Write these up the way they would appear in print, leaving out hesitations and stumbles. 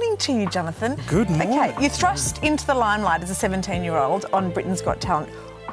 morning to you, Jonathan. Good morning. Okay, you're thrust into the limelight as a 17-year-old on Britain's Got Talent.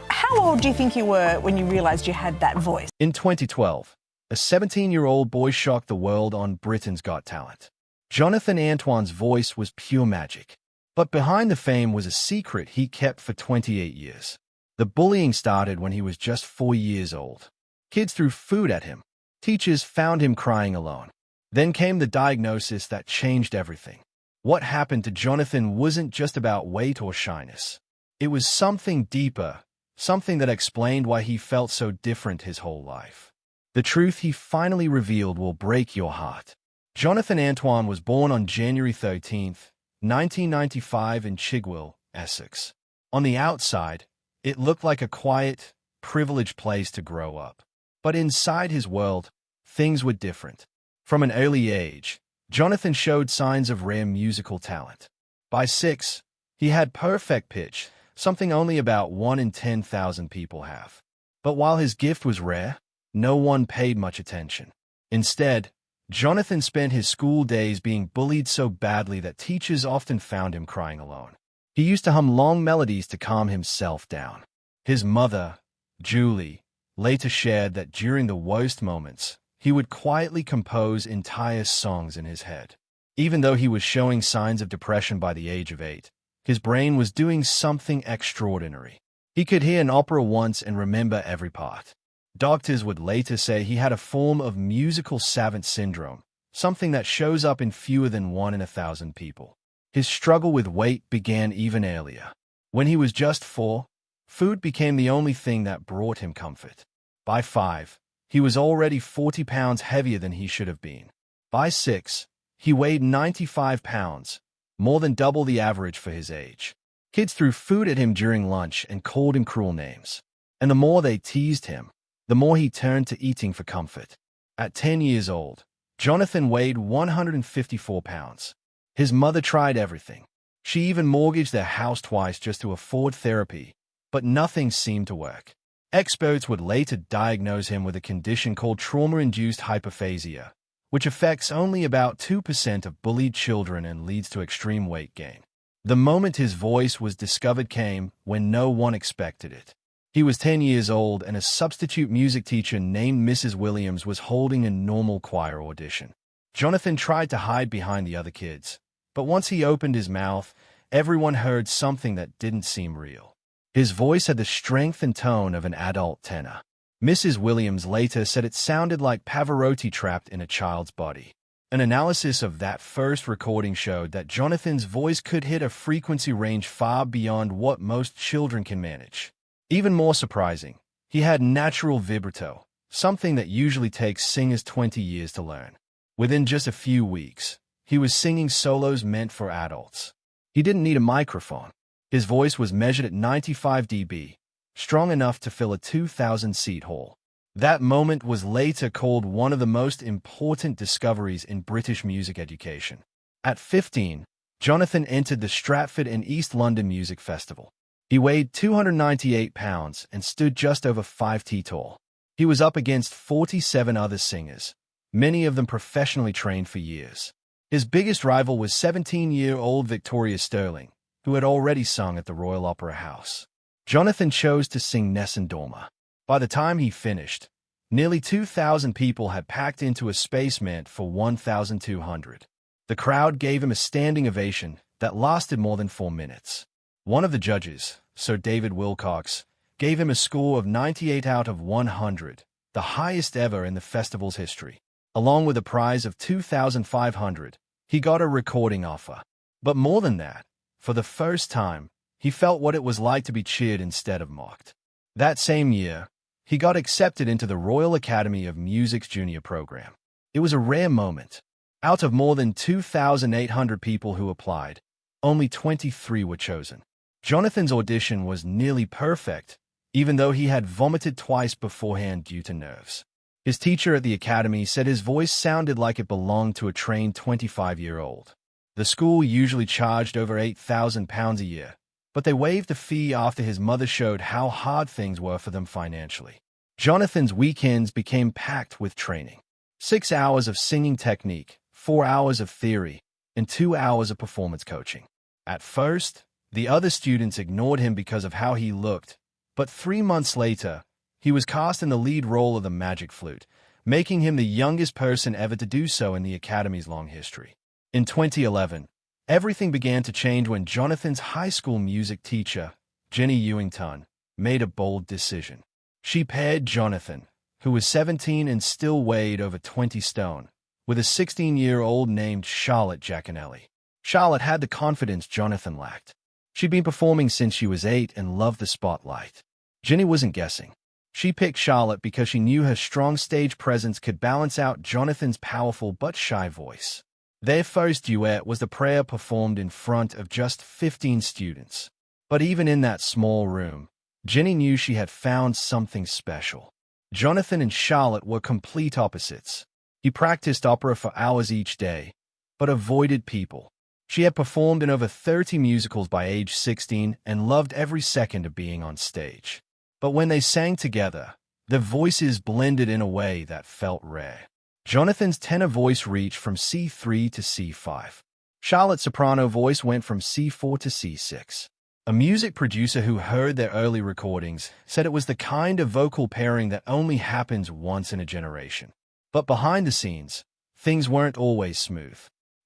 How old do you think you were when you realised you had that voice? In 2012, a 17-year-old boy shocked the world on Britain's Got Talent. Jonathan Antoine's voice was pure magic. But behind the fame was a secret he kept for 28 years. The bullying started when he was just 4 years old. Kids threw food at him. Teachers found him crying alone. Then came the diagnosis that changed everything. What happened to Jonathan wasn't just about weight or shyness. It was something deeper, something that explained why he felt so different his whole life. The truth he finally revealed will break your heart. Jonathan Antoine was born on January 13, 1995 in Chigwell, Essex. On the outside, it looked like a quiet, privileged place to grow up. But inside his world, things were different. From an early age, Jonathan showed signs of rare musical talent. By 6, he had perfect pitch, something only about 1 in 10,000 people have. But while his gift was rare, no one paid much attention. Instead, Jonathan spent his school days being bullied so badly that teachers often found him crying alone. He used to hum long melodies to calm himself down. His mother, Julie, later shared that during the worst moments, he would quietly compose entire songs in his head. Even though he was showing signs of depression by the age of 8, his brain was doing something extraordinary. He could hear an opera once and remember every part. Doctors would later say he had a form of musical savant syndrome, something that shows up in fewer than 1 in 1,000 people. His struggle with weight began even earlier. When he was just 4, food became the only thing that brought him comfort. By 5, he was already 40 pounds heavier than he should have been. By 6, he weighed 95 pounds, more than double the average for his age. Kids threw food at him during lunch and called him cruel names. And the more they teased him, the more he turned to eating for comfort. At 10 years old, Jonathan weighed 154 pounds. His mother tried everything. She even mortgaged their house twice just to afford therapy, but nothing seemed to work. Experts would later diagnose him with a condition called trauma-induced hyperphagia, which affects only about 2% of bullied children and leads to extreme weight gain. The moment his voice was discovered came when no one expected it. He was 10 years old, and a substitute music teacher named Mrs. Williams was holding a normal choir audition. Jonathan tried to hide behind the other kids, but once he opened his mouth, everyone heard something that didn't seem real. His voice had the strength and tone of an adult tenor. Mrs. Williams later said it sounded like Pavarotti trapped in a child's body. An analysis of that first recording showed that Jonathan's voice could hit a frequency range far beyond what most children can manage. Even more surprising, he had natural vibrato, something that usually takes singers 20 years to learn. Within just a few weeks, he was singing solos meant for adults. He didn't need a microphone. His voice was measured at 95 dB, strong enough to fill a 2,000-seat hall. That moment was later called one of the most important discoveries in British music education. At 15, Jonathan entered the Stratford and East London Music Festival. He weighed 298 pounds and stood just over 5 feet tall. He was up against 47 other singers, many of them professionally trained for years. His biggest rival was 17-year-old Victoria Sterling, who had already sung at the Royal Opera House. Jonathan chose to sing Nessun Dorma. By the time he finished, nearly 2,000 people had packed into a space meant for 1,200. The crowd gave him a standing ovation that lasted more than 4 minutes. One of the judges, Sir David Wilcox, gave him a score of 98 out of 100, the highest ever in the festival's history. Along with a prize of $2,500, he got a recording offer. But more than that, for the first time, he felt what it was like to be cheered instead of mocked. That same year, he got accepted into the Royal Academy of Music's junior program. It was a rare moment. Out of more than 2,800 people who applied, only 23 were chosen. Jonathan's audition was nearly perfect, even though he had vomited twice beforehand due to nerves. His teacher at the academy said his voice sounded like it belonged to a trained 25-year-old. The school usually charged over £8,000 a year, but they waived the fee after his mother showed how hard things were for them financially. Jonathan's weekends became packed with training. 6 hours of singing technique, 4 hours of theory, and 2 hours of performance coaching. At first, the other students ignored him because of how he looked, but 3 months later, he was cast in the lead role of the Magic Flute, making him the youngest person ever to do so in the Academy's long history. In 2011, everything began to change when Jonathan's high school music teacher, Jenny Ewington, made a bold decision. She paired Jonathan, who was 17 and still weighed over 20 stone, with a 16-year-old named Charlotte Giaconelli. Charlotte had the confidence Jonathan lacked. She'd been performing since she was 8 and loved the spotlight. Jenny wasn't guessing. She picked Charlotte because she knew her strong stage presence could balance out Jonathan's powerful but shy voice. Their first duet was the prayer performed in front of just 15 students. But even in that small room, Jenny knew she had found something special. Jonathan and Charlotte were complete opposites. He practiced opera for hours each day, but avoided people. She had performed in over 30 musicals by age 16 and loved every second of being on stage. But when they sang together, their voices blended in a way that felt rare. Jonathan's tenor voice reached from C3 to C5. Charlotte's soprano voice went from C4 to C6. A music producer who heard their early recordings said it was the kind of vocal pairing that only happens once in a generation. But behind the scenes, things weren't always smooth.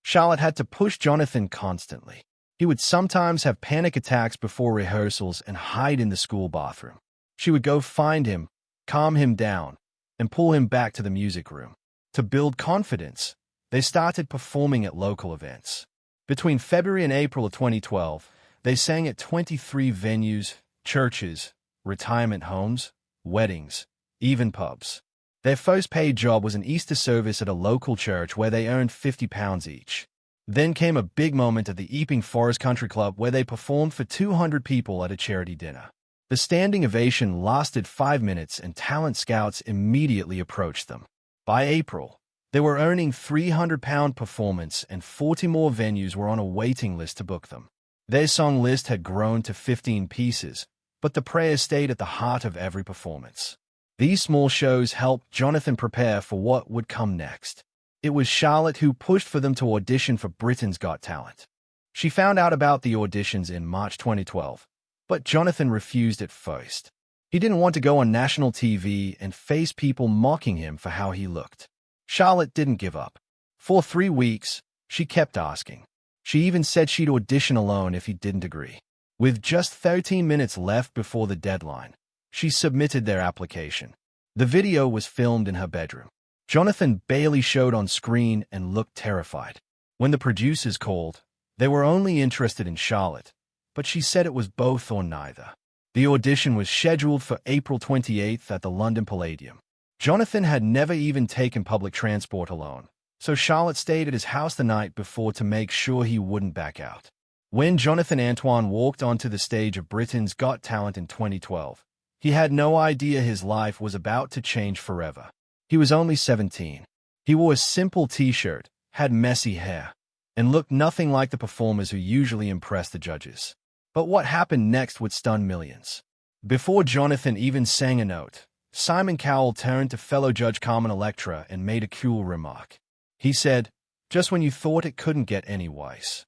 Charlotte had to push Jonathan constantly. He would sometimes have panic attacks before rehearsals and hide in the school bathroom. She would go find him, calm him down, and pull him back to the music room. To build confidence, they started performing at local events. Between February and April of 2012, they sang at 23 venues, churches, retirement homes, weddings, even pubs. Their first paid job was an Easter service at a local church where they earned £50 each. Then came a big moment at the Epping Forest Country Club where they performed for 200 people at a charity dinner. The standing ovation lasted 5 minutes and talent scouts immediately approached them. By April, they were earning £300 performance and 40 more venues were on a waiting list to book them. Their song list had grown to 15 pieces, but the prayer stayed at the heart of every performance. These small shows helped Jonathan prepare for what would come next. It was Charlotte who pushed for them to audition for Britain's Got Talent. She found out about the auditions in March 2012, but Jonathan refused at first. He didn't want to go on national TV and face people mocking him for how he looked. Charlotte didn't give up. For 3 weeks, she kept asking. She even said she'd audition alone if he didn't agree. With just 13 minutes left before the deadline, she submitted their application. The video was filmed in her bedroom. Jonathan barely showed on screen and looked terrified. When the producers called, they were only interested in Charlotte, but she said it was both or neither. The audition was scheduled for April 28th at the London Palladium. Jonathan had never even taken public transport alone, so Charlotte stayed at his house the night before to make sure he wouldn't back out. When Jonathan Antoine walked onto the stage of Britain's Got Talent in 2012, he had no idea his life was about to change forever. He was only 17. He wore a simple t-shirt, had messy hair, and looked nothing like the performers who usually impress the judges. But what happened next would stun millions. Before Jonathan even sang a note, Simon Cowell turned to fellow judge Carmen Electra and made a cool remark. He said, "Just when you thought it couldn't get any worse."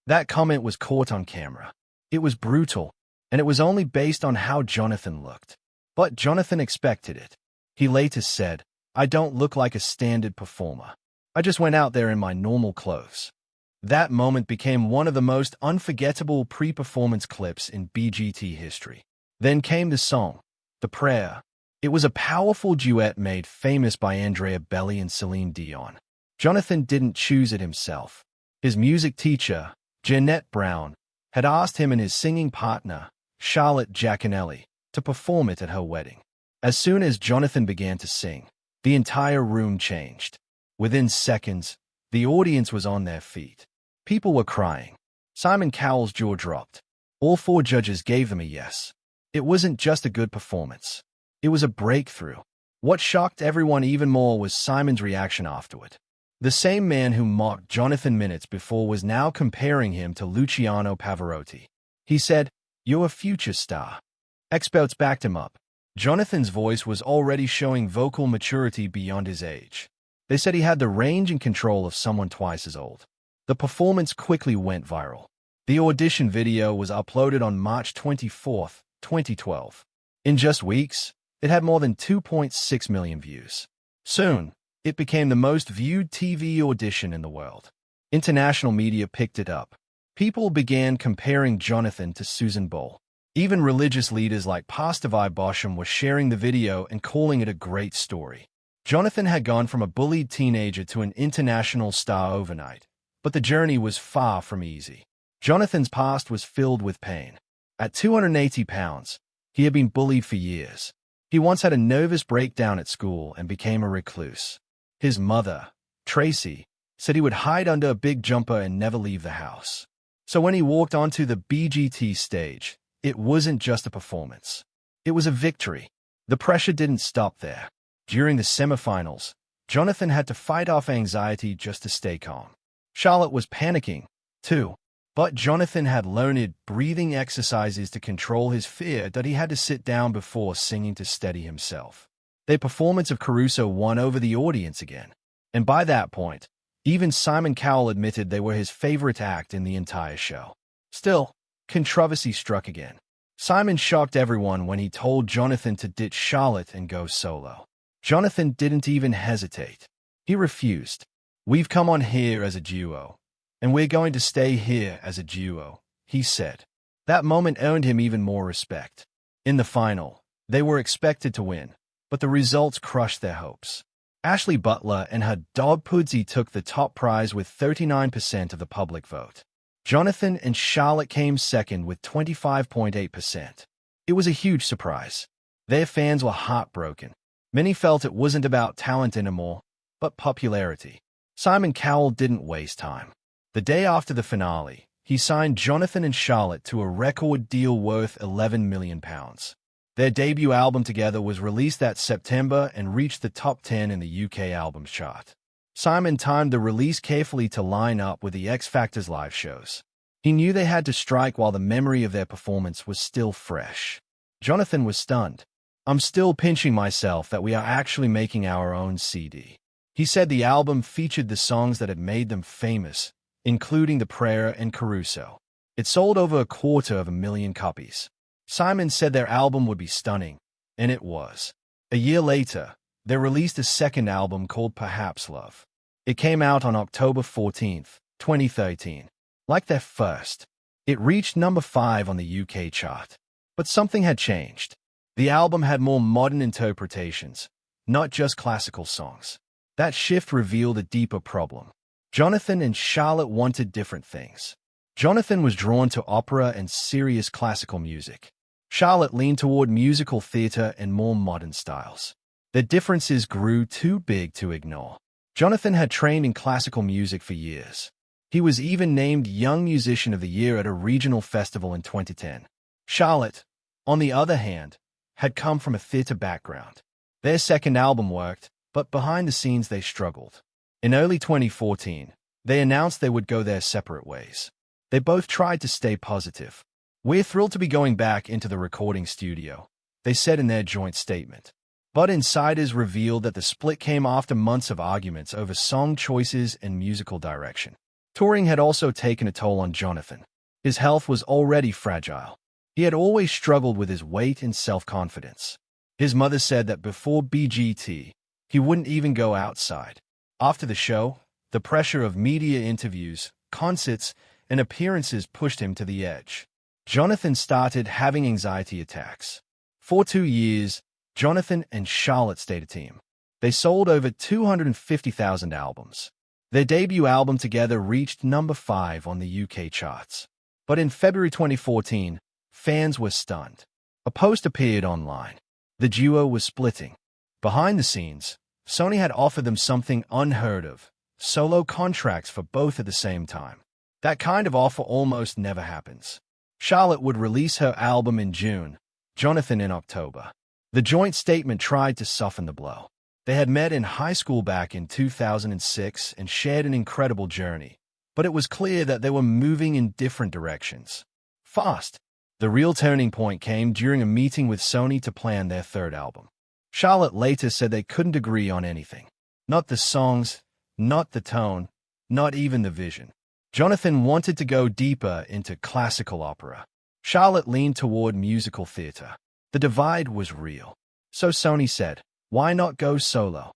That comment was caught on camera. It was brutal, and it was only based on how Jonathan looked. But Jonathan expected it. He later said, "I don't look like a standard performer. I just went out there in my normal clothes." That moment became one of the most unforgettable pre-performance clips in BGT history. Then came the song, The Prayer. It was a powerful duet made famous by Andrea Belli and Celine Dion. Jonathan didn't choose it himself. His music teacher, Jeanette Brown, had asked him and his singing partner, Charlotte Giaconelli, to perform it at her wedding. As soon as Jonathan began to sing, the entire room changed. Within seconds, the audience was on their feet. People were crying. Simon Cowell's jaw dropped. All 4 judges gave them a yes. It wasn't just a good performance. It was a breakthrough. What shocked everyone even more was Simon's reaction afterward. The same man who mocked Jonathan minutes before was now comparing him to Luciano Pavarotti. He said, "You're a future star." Experts backed him up. Jonathan's voice was already showing vocal maturity beyond his age. They said he had the range and control of someone twice as old. The performance quickly went viral. The audition video was uploaded on March 24, 2012. In just weeks, it had more than 2.6 million views. Soon, it became the most viewed TV audition in the world. International media picked it up. People began comparing Jonathan to Susan Boyle. Even religious leaders like Pastor Bosham were sharing the video and calling it a great story. Jonathan had gone from a bullied teenager to an international star overnight, but the journey was far from easy. Jonathan's past was filled with pain. At 280 pounds, he had been bullied for years. He once had a nervous breakdown at school and became a recluse. His mother, Tracy, said he would hide under a big jumper and never leave the house. So when he walked onto the BGT stage, it wasn't just a performance. It was a victory. The pressure didn't stop there. During the semifinals, Jonathan had to fight off anxiety just to stay calm. Charlotte was panicking, too. But Jonathan had learned breathing exercises to control his fear that he had to sit down before singing to steady himself. Their performance of Caruso won over the audience again. And by that point, even Simon Cowell admitted they were his favorite act in the entire show. Still, controversy struck again. Simon shocked everyone when he told Jonathan to ditch Charlotte and go solo. Jonathan didn't even hesitate. He refused. "We've come on here as a duo, and we're going to stay here as a duo," he said. That moment earned him even more respect. In the final, they were expected to win, but the results crushed their hopes. Ashley Butler and her dog Pudsey took the top prize with 39% of the public vote. Jonathan and Charlotte came second with 25.8%. It was a huge surprise. Their fans were heartbroken. Many felt it wasn't about talent anymore, but popularity. Simon Cowell didn't waste time. The day after the finale, he signed Jonathan and Charlotte to a record deal worth £11 million. Their debut album together was released that September and reached the top 10 in the UK albums chart. Simon timed the release carefully to line up with the X Factor's live shows. He knew they had to strike while the memory of their performance was still fresh. Jonathan was stunned. "I'm still pinching myself that we are actually making our own CD." He said the album featured the songs that had made them famous, including The Prayer and Caruso. It sold over 250,000 copies. Simon said their album would be stunning, and it was. A year later, they released a second album called Perhaps Love. It came out on October 14, 2013. Like their first, it reached number 5 on the UK chart. But something had changed. The album had more modern interpretations, not just classical songs. That shift revealed a deeper problem. Jonathan and Charlotte wanted different things. Jonathan was drawn to opera and serious classical music. Charlotte leaned toward musical theater and more modern styles. The differences grew too big to ignore. Jonathan had trained in classical music for years. He was even named Young Musician of the Year at a regional festival in 2010. Charlotte, on the other hand, had come from a theater background. Their second album worked, but behind the scenes they struggled. In early 2014, they announced they would go their separate ways. They both tried to stay positive. "We're thrilled to be going back into the recording studio," they said in their joint statement. But insiders revealed that the split came after months of arguments over song choices and musical direction. Touring had also taken a toll on Jonathan. His health was already fragile. He had always struggled with his weight and self-confidence. His mother said that before BGT, he wouldn't even go outside. After the show, the pressure of media interviews, concerts, and appearances pushed him to the edge. Jonathan started having anxiety attacks. For 2 years, Jonathan and Charlotte stayed a team. They sold over 250,000 albums. Their debut album together reached number 5 on the UK charts. But in February 2014, fans were stunned. A post appeared online. The duo was splitting. Behind the scenes, Sony had offered them something unheard of: solo contracts for both at the same time. That kind of offer almost never happens. Charlotte would release her album in June, Jonathan in October. The joint statement tried to soften the blow. They had met in high school back in 2006 and shared an incredible journey, but it was clear that they were moving in different directions. Fast. The real turning point came during a meeting with Sony to plan their third album. Charlotte later said they couldn't agree on anything. Not the songs, not the tone, not even the vision. Jonathan wanted to go deeper into classical opera. Charlotte leaned toward musical theater. The divide was real. So Sony said, why not go solo?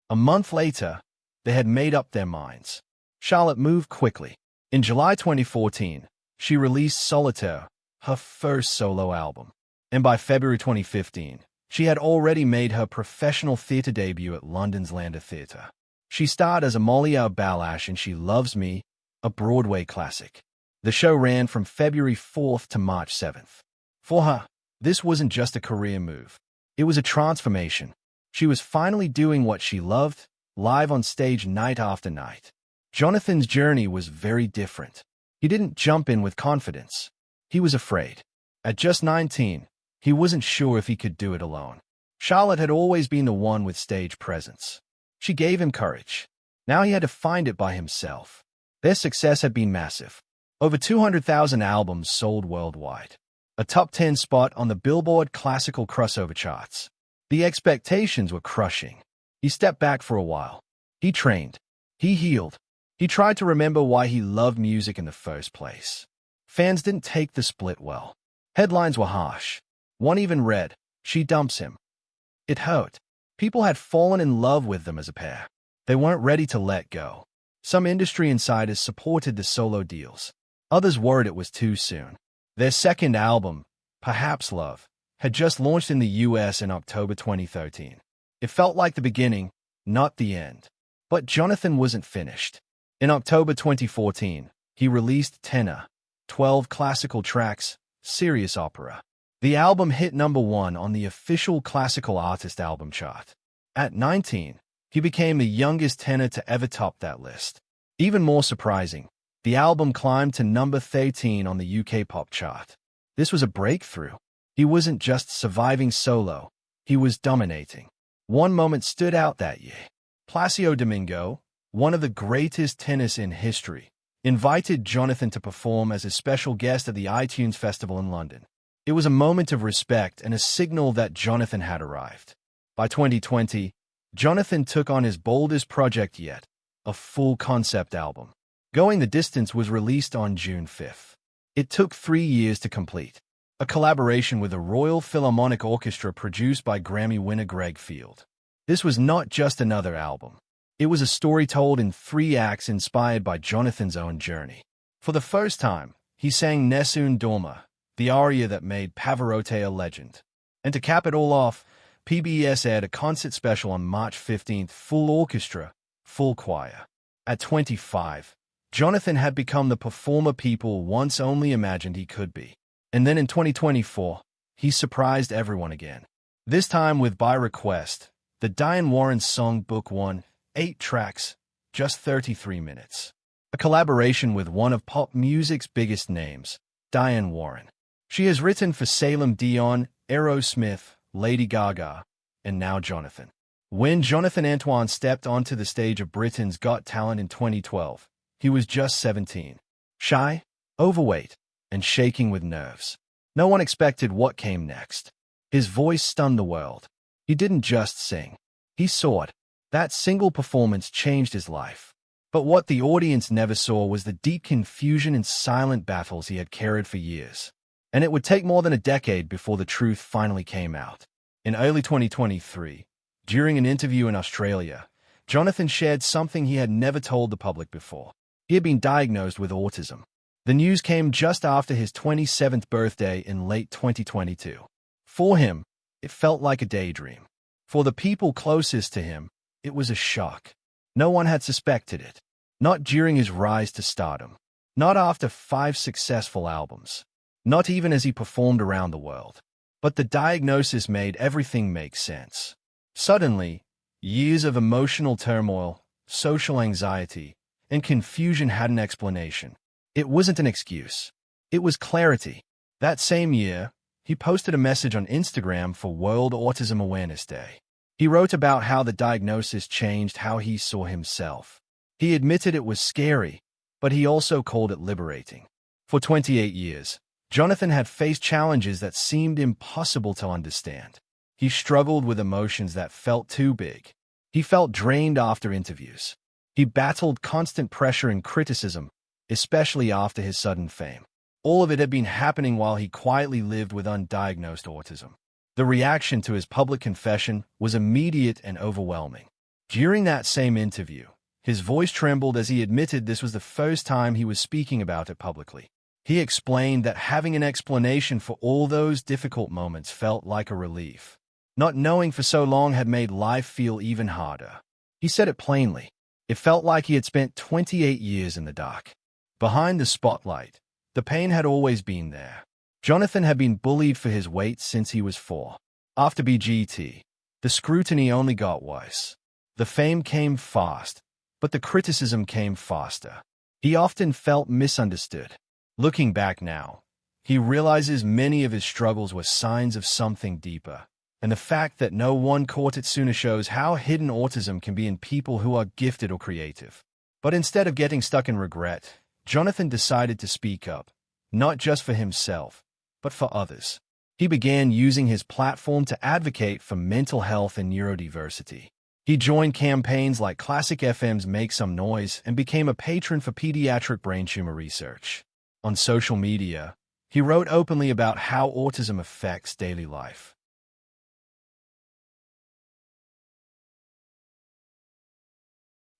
A month later, they had made up their minds. Charlotte moved quickly. In July 2014, she released Solitaire, her first solo album. And by February 2015, she had already made her professional theater debut at London's Landor Theatre. She starred as Amalia Balash in She Loves Me, a Broadway classic. The show ran from February 4th to March 7th. For her, this wasn't just a career move. It was a transformation. She was finally doing what she loved, live on stage night after night. Jonathan's journey was very different. He didn't jump in with confidence. He was afraid. At just 19, he wasn't sure if he could do it alone. Charlotte had always been the one with stage presence. She gave him courage. Now he had to find it by himself. Their success had been massive. Over 200,000 albums sold worldwide. A top 10 spot on the Billboard Classical Crossover charts. The expectations were crushing. He stepped back for a while. He trained. He healed. He tried to remember why he loved music in the first place. Fans didn't take the split well. Headlines were harsh. One even read, "She dumps him." It hurt. People had fallen in love with them as a pair. They weren't ready to let go. Some industry insiders supported the solo deals. Others worried it was too soon. Their second album, Perhaps Love, had just launched in the US in October 2013. It felt like the beginning, not the end. But Jonathan wasn't finished. In October 2014, he released Tenor, 12 classical tracks, serious opera. The album hit #1 on the official classical artist album chart. At 19, he became the youngest tenor to ever top that list. Even more surprising, the album climbed to #13 on the UK pop chart. This was a breakthrough. He wasn't just surviving solo, he was dominating. One moment stood out that year. Placido Domingo, one of the greatest tenors in history, invited Jonathan to perform as a special guest at the iTunes Festival in London. It was a moment of respect and a signal that Jonathan had arrived. By 2020, Jonathan took on his boldest project yet, a full concept album. Going the Distance was released on June 5th. It took 3 years to complete. A collaboration with the Royal Philharmonic Orchestra produced by Grammy winner Greg Field. This was not just another album. It was a story told in 3 acts inspired by Jonathan's own journey. For the first time, he sang Nessun Dorma, the aria that made Pavarotti a legend. And to cap it all off, PBS aired a concert special on March 15th, full orchestra, full choir. At 25, Jonathan had become the performer people once only imagined he could be. And then in 2024, he surprised everyone again. This time with By Request, the Diane Warren song Book 1, 8 tracks, just 33 minutes. A collaboration with one of pop music's biggest names, Diane Warren. She has written for Celine Dion, Aerosmith, Lady Gaga, and now Jonathan. When Jonathan Antoine stepped onto the stage of Britain's Got Talent in 2012, he was just 17. Shy, overweight, and shaking with nerves. No one expected what came next. His voice stunned the world. He didn't just sing. He soared. That single performance changed his life. But what the audience never saw was the deep confusion and silent battles he had carried for years. And it would take more than a decade before the truth finally came out. In early 2023, during an interview in Australia, Jonathan shared something he had never told the public before. He had been diagnosed with autism. The news came just after his 27th birthday in late 2022. For him, it felt like a daydream. For the people closest to him, it was a shock. No one had suspected it. Not during his rise to stardom. Not after 5 successful albums. Not even as he performed around the world. But the diagnosis made everything make sense. Suddenly, years of emotional turmoil, social anxiety, and confusion had an explanation. It wasn't an excuse. It was clarity. That same year, he posted a message on Instagram for World Autism Awareness Day. He wrote about how the diagnosis changed how he saw himself. He admitted it was scary, but he also called it liberating. For 28 years, Jonathan had faced challenges that seemed impossible to understand. He struggled with emotions that felt too big. He felt drained after interviews. He battled constant pressure and criticism, especially after his sudden fame. All of it had been happening while he quietly lived with undiagnosed autism. The reaction to his public confession was immediate and overwhelming. During that same interview, his voice trembled as he admitted this was the first time he was speaking about it publicly. He explained that having an explanation for all those difficult moments felt like a relief. Not knowing for so long had made life feel even harder. He said it plainly. It felt like he had spent 28 years in the dark. Behind the spotlight, the pain had always been there. Jonathan had been bullied for his weight since he was 4. After BGT, the scrutiny only got worse. The fame came fast, but the criticism came faster. He often felt misunderstood. Looking back now, he realizes many of his struggles were signs of something deeper, and the fact that no one caught it sooner shows how hidden autism can be in people who are gifted or creative. But instead of getting stuck in regret, Jonathan decided to speak up, not just for himself, but for others. He began using his platform to advocate for mental health and neurodiversity. He joined campaigns like Classic FM's Make Some Noise and became a patron for pediatric brain tumor research. On social media, he wrote openly about how autism affects daily life.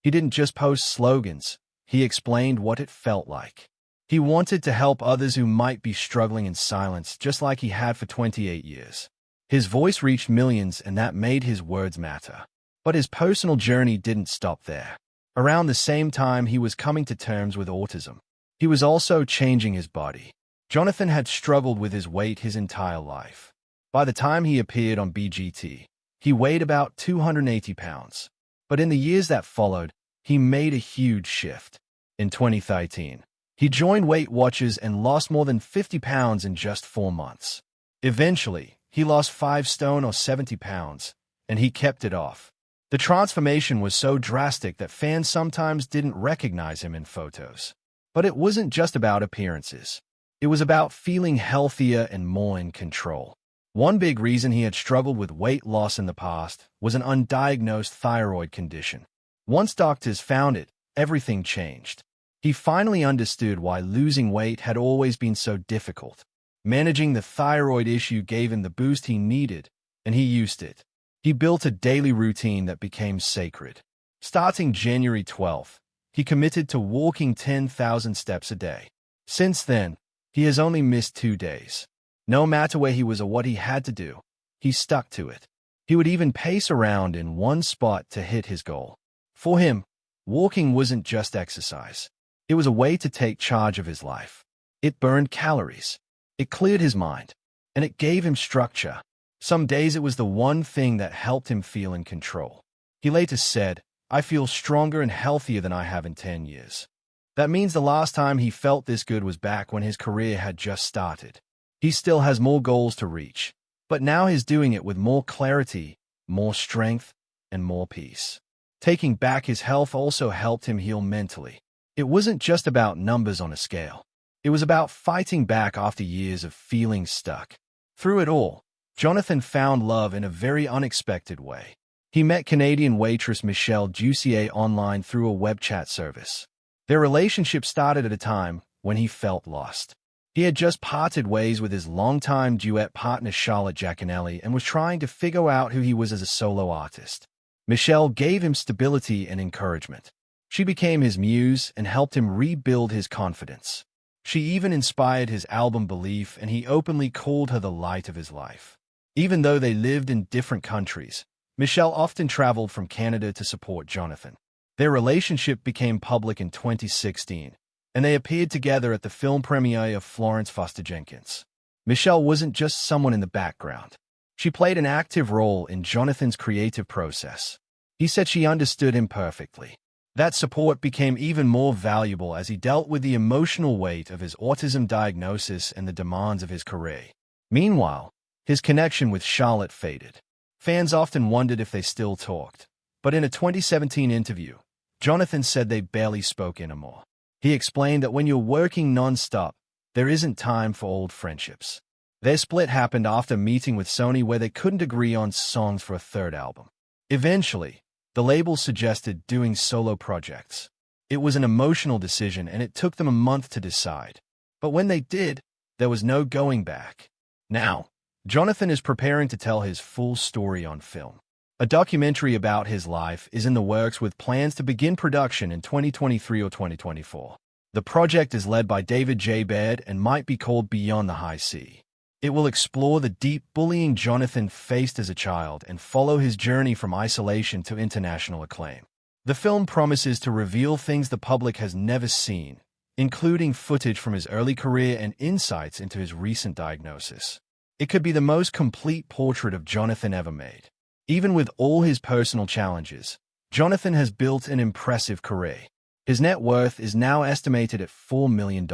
He didn't just post slogans, he explained what it felt like. He wanted to help others who might be struggling in silence, just like he had for 28 years. His voice reached millions, and that made his words matter. But his personal journey didn't stop there. Around the same time he was coming to terms with autism, he was also changing his body. Jonathan had struggled with his weight his entire life. By the time he appeared on BGT, he weighed about 280 pounds. But in the years that followed, he made a huge shift. In 2013, he joined Weight Watchers and lost more than 50 pounds in just 4 months. Eventually, he lost 5 stone or 70 pounds, and he kept it off. The transformation was so drastic that fans sometimes didn't recognize him in photos. But it wasn't just about appearances. It was about feeling healthier and more in control. One big reason he had struggled with weight loss in the past was an undiagnosed thyroid condition. Once doctors found it, everything changed. He finally understood why losing weight had always been so difficult. Managing the thyroid issue gave him the boost he needed, and he used it. He built a daily routine that became sacred. Starting January 12th, he committed to walking 10,000 steps a day. Since then, he has only missed 2 days. No matter where he was or what he had to do, he stuck to it. He would even pace around in one spot to hit his goal. For him, walking wasn't just exercise. It was a way to take charge of his life. It burned calories. It cleared his mind. And it gave him structure. Some days it was the one thing that helped him feel in control. He later said, "I feel stronger and healthier than I have in 10 years. That means the last time he felt this good was back when his career had just started. He still has more goals to reach, but now he's doing it with more clarity, more strength, and more peace. Taking back his health also helped him heal mentally. It wasn't just about numbers on a scale. It was about fighting back after years of feeling stuck. Through it all, Jonathan found love in a very unexpected way. He met Canadian waitress Michelle Jussier online through a web chat service. Their relationship started at a time when he felt lost. He had just parted ways with his longtime duet partner Charlotte Giaconelli and was trying to figure out who he was as a solo artist. Michelle gave him stability and encouragement. She became his muse and helped him rebuild his confidence. She even inspired his album Belief, and he openly called her the light of his life. Even though they lived in different countries, Michelle often traveled from Canada to support Jonathan. Their relationship became public in 2016, and they appeared together at the film premiere of Florence Foster Jenkins. Michelle wasn't just someone in the background. She played an active role in Jonathan's creative process. He said she understood him perfectly. That support became even more valuable as he dealt with the emotional weight of his autism diagnosis and the demands of his career. Meanwhile, his connection with Charlotte faded. Fans often wondered if they still talked, but in a 2017 interview, Jonathan said they barely spoke anymore. He explained that when you're working non-stop, there isn't time for old friendships. Their split happened after meeting with Sony where they couldn't agree on songs for a third album. Eventually, the label suggested doing solo projects. It was an emotional decision, and it took them a month to decide. But when they did, there was no going back. Now, Jonathan is preparing to tell his full story on film. A documentary about his life is in the works with plans to begin production in 2023 or 2024. The project is led by David J. Baird and might be called Beyond the High Sea. It will explore the deep bullying Jonathan faced as a child and follow his journey from isolation to international acclaim. The film promises to reveal things the public has never seen, including footage from his early career and insights into his recent diagnosis. It could be the most complete portrait of Jonathan ever made. Even with all his personal challenges, Jonathan has built an impressive career. His net worth is now estimated at $4 million.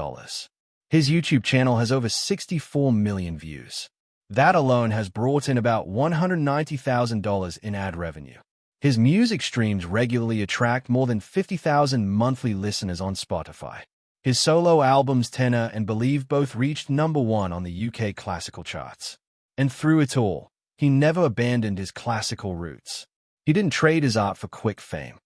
His YouTube channel has over 64 million views. That alone has brought in about $190,000 in ad revenue. His music streams regularly attract more than 50,000 monthly listeners on Spotify. His solo albums Tenor and Believe both reached #1 on the UK classical charts. And through it all, he never abandoned his classical roots. He didn't trade his art for quick fame.